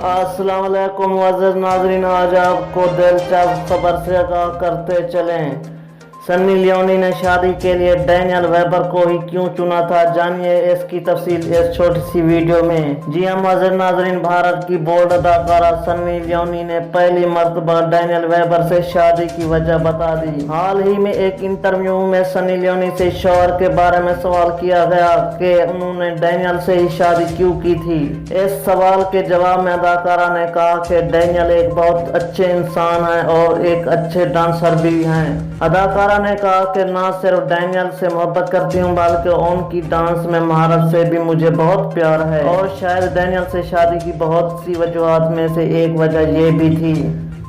अस्सलाम वालेकुम मुअज़्ज़ज़ नाज़रीन, आज आपको दिलचस्प खबर से आगाह करते चलें। सन्नी लियोनी ने शादी के लिए डैनियल वेबर को ही क्यों चुना था, जानिए इसकी तफसील इस छोटी सी वीडियो में। जी हाँ मुअज़्ज़ज़ नाज़रीन, भारत की बोल्ड अदाकारा सन्नी लियोनी ने पहली मर्तबा डैनियल वेबर से शादी की वजह बता दी। हाल ही में एक इंटरव्यू में सन्नी लियोनी से शौहर के बारे में सवाल किया गया कि उन्होंने डैनियल से ही शादी क्यों की थी। इस सवाल के जवाब में अदाकारा ने कहा कि डैनियल एक बहुत अच्छे इंसान है और एक अच्छे डांसर भी हैं। अदाकारा ने कहा कि ना सिर्फ डैनियल से मोहब्बत करती हूँ बल्कि उनकी डांस में महारत से भी मुझे बहुत प्यार है और शायद डैनियल से शादी की बहुत सी वजूहात में से एक वजह ये भी थी।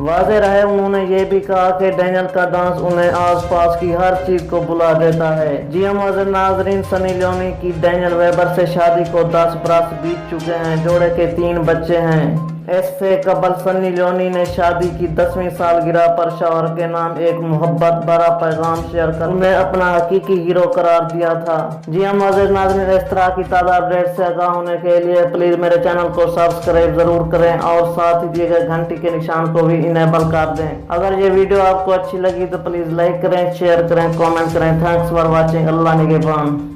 वाज़ेह रहे, उन्होंने ये भी कहा कि डैनियल का डांस उन्हें आसपास की हर चीज को बुला देता है। जी हाँ मुअज़्ज़ज़ नाज़रीन, सनी लियोनी की डैनियल वेबर से शादी को 10 बरस बीत चुके हैं। जोड़े के 3 बच्चे हैं। इससे कबल सन्नी लियोनी ने शादी की 10वीं सालगिरह पर शौहर के नाम एक मोहब्बत भरा पैगाम शेयर कर उन्हें अपना हकीकी हीरो करार दिया था। जी हाँ मुअज़्ज़ज़ नाज़रीन, इस तरह की ताज़ा अपडेट से आगाह होने के लिए प्लीज मेरे चैनल को सब्सक्राइब जरूर करें और साथ ही दिए गए घंटी के निशान को भी इनेबल कर दें। अगर ये वीडियो आपको अच्छी लगी तो प्लीज लाइक करें, शेयर करें, कॉमेंट करें। Thanks for watching. अल्लाह निगहबान।